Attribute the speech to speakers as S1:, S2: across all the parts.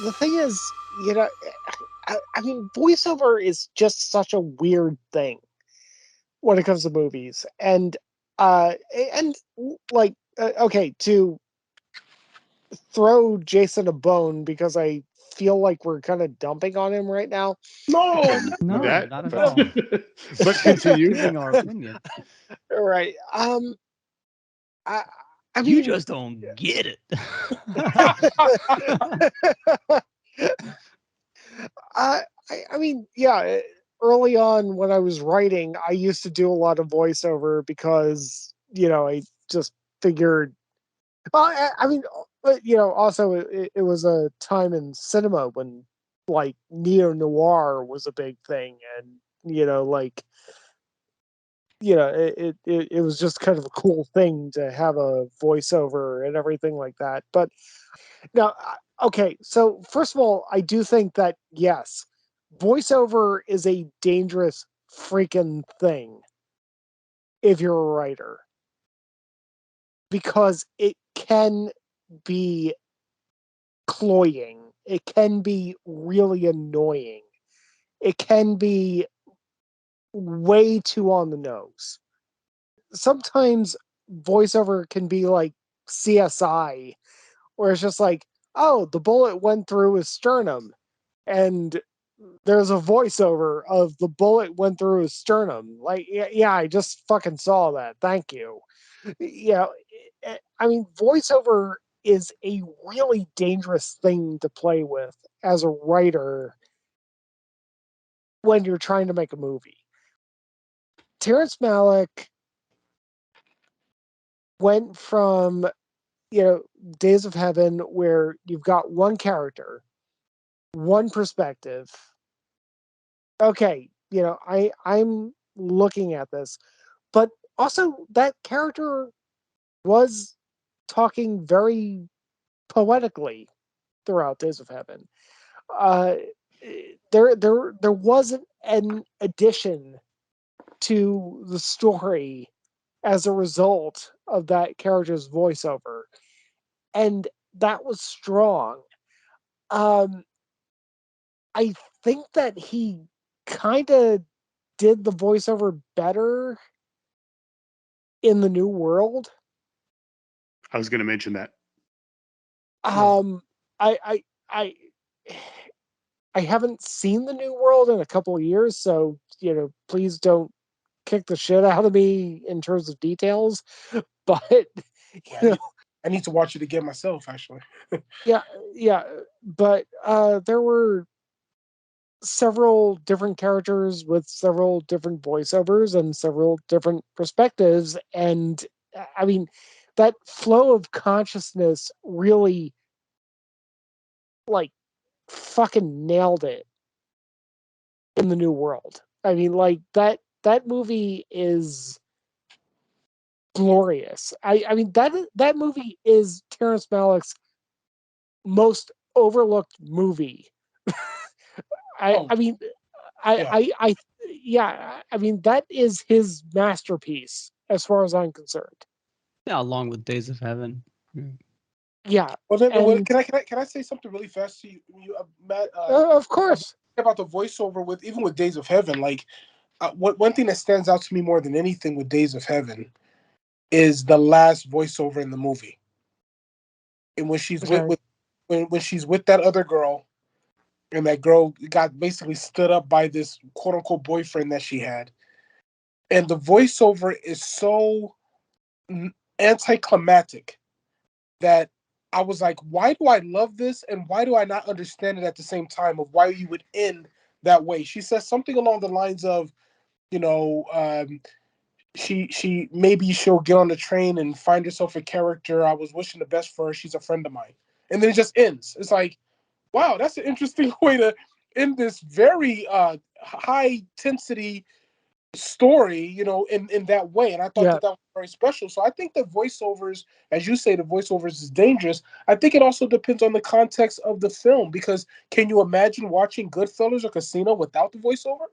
S1: the thing is, I mean, voiceover is just such a weird thing when it comes to movies, uh, and like, okay, to throw Jason a bone because I feel like we're kind of dumping on him right now.
S2: No,
S3: Didn't do
S2: no,
S4: No,
S3: that,
S4: not at
S3: but
S4: all.
S3: but continue.
S4: Giving our opinion.
S1: Right. I, I
S4: You
S1: mean,
S4: just don't get it.
S1: I mean, yeah. Early on, when I was writing, I used to do a lot of voiceover because I just figured. Well, I mean, but also it was a time in cinema when like neo noir was a big thing, and like it was just kind of a cool thing to have a voiceover and everything like that. But now, okay, so first of all, I do think that yes, voiceover is a dangerous freaking thing if you're a writer because it can be cloying. It can be really annoying. It can be way too on the nose. Sometimes voiceover can be like CSI, where it's just like, oh, the bullet went through his sternum, and there's a voiceover of the bullet went through his sternum. Like, yeah, I just fucking saw that. Thank you. I mean, voiceover is a really dangerous thing to play with as a writer when you're trying to make a movie. Terrence Malick went from, Days of Heaven, where you've got one character, one perspective. Okay, I'm looking at this, but also that character was talking very poetically throughout Days of Heaven. Uh, there wasn't an addition to the story as a result of that character's voiceover, and that was strong. Um, I think that he kind of did the voiceover better in the New World.
S3: I was going to mention that.
S2: no.
S1: Um, I, I, I, I haven't seen the New World in a couple of years, so please don't kick the shit out of me in terms of details. But
S2: Yeah,
S1: you know,
S2: I need to watch it again myself. Actually,
S1: yeah, yeah. But there were several different characters with several different voiceovers and several different perspectives, and I mean, that flow of consciousness really like fucking nailed it in the New World. I mean, like that movie is glorious. I mean that movie is Terrence Malick's most overlooked movie. I
S2: oh
S1: I mean
S2: yeah,
S1: I yeah, I mean that is his masterpiece as far as I'm concerned.
S4: Yeah, along with Days of Heaven. Mm.
S1: Yeah,
S2: well then,
S1: and
S2: can I say something really fast to you Matt,
S1: of course.
S2: about the voiceover with even with Days of Heaven? Like, one thing that stands out to me more than anything with Days of Heaven is the last voiceover in the movie, and when she's
S1: Okay.
S2: when she's with that other girl, and that girl got basically stood up by this quote unquote boyfriend that she had, and the voiceover is so anticlimactic that I was like, why do I love this and why do I not understand it at the same time of why you would end that way? She says something along the lines of, you know, she maybe she'll get on the train and find herself a character. I was wishing the best for her. She's a friend of mine, and then it just ends. It's like, wow, that's an interesting way to end this very high intensity story, in that way. And I thought
S1: Yeah.
S2: that was very special. So I think the voiceovers, as you say, the voiceovers is dangerous. I think it also depends on the context of the film, because can you imagine watching Goodfellas or Casino without the voiceover?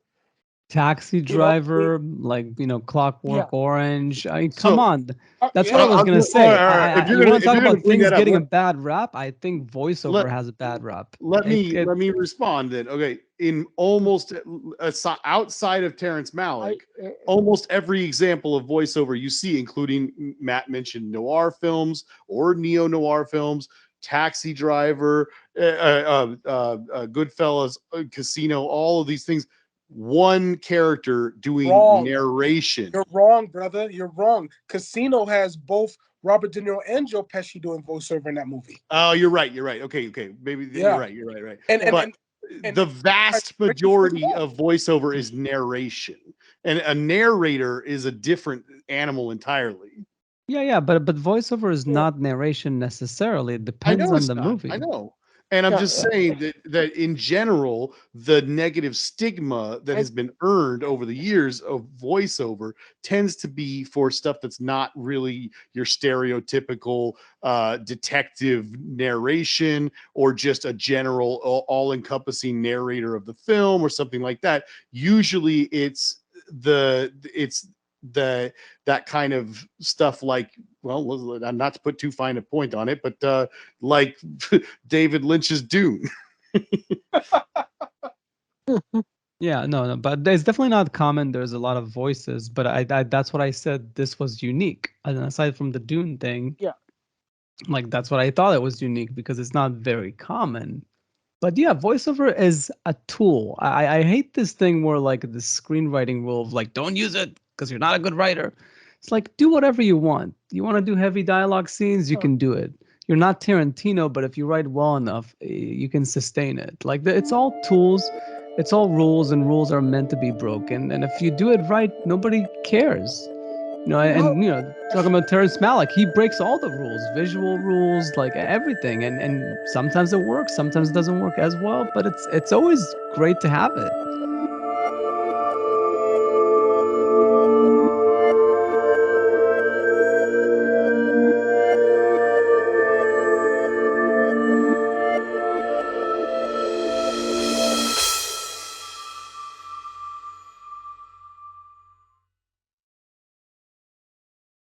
S4: Taxi
S2: You know,
S4: Driver, like Clockwork
S1: Yeah.
S4: Orange. I mean, come
S3: So
S4: on. That's what I
S2: yeah,
S4: was
S3: I'm
S4: gonna
S3: gonna, all
S4: say.
S3: right, all right. If
S4: You want to
S3: if
S4: talk
S3: you're gonna
S4: about
S3: bring
S4: things
S3: that up,
S4: getting a bad rap? I think
S3: let
S4: voiceover has a bad rap.
S3: let
S4: It,
S3: me
S4: it
S3: let me respond then. Okay, in almost outside of Terrence
S1: I
S3: Malick, almost every example of voiceover you see, including Matt mentioned noir films or neo noir films, Taxi Driver, Goodfellas, Casino, all of these things. One character doing
S2: wrong.
S3: narration.
S2: You're wrong, brother. You're wrong. Casino has both Robert De Niro and Joe Pesci doing voiceover in that movie.
S3: Oh, you're right. You're right. Okay, okay. Maybe you're
S2: Yeah,
S3: right. You're right. Right.
S2: and and
S1: Yeah.
S3: But
S2: and and
S3: the
S2: I
S3: vast
S2: bring this
S3: majority
S2: up.
S3: of voiceover is narration, and a narrator is a different animal entirely.
S4: yeah, but voiceover is
S1: Yeah.
S4: not narration necessarily. It
S3: I
S4: depends
S3: know
S4: on
S3: it's
S4: the
S3: not. I
S4: movie.
S3: know. And I'm
S1: Yeah.
S3: just saying that in general, the negative stigma that
S1: And
S3: has been earned over the years of voiceover tends to be for stuff that's not really your stereotypical detective narration or just a general all-encompassing narrator of the film or something like that. Usually it's the that kind of stuff like, well, not to put too fine a point on it, but like David Lynch's Dune.
S4: Yeah, no, but it's definitely not common. There's a lot of voices, but I that's what I said. This was unique. And aside from the Dune thing,
S1: yeah.
S4: like that's what I thought it was unique because it's not very common. But yeah, voiceover is a tool. I hate this thing where like the screenwriting rule of like don't use it because you're not a good writer. It's like do whatever you want. You want to do heavy dialogue scenes, you
S1: Oh,
S4: can do it. You're not Tarantino, but if you write well enough, you can sustain it. Like it's all tools, it's all rules, and rules are meant to be broken. And if you do it right, nobody cares.
S1: well,
S4: Talking about Terrence Malick, he breaks all the rules, visual rules, like everything, and sometimes it works, sometimes it doesn't work as well, but it's always great to have it.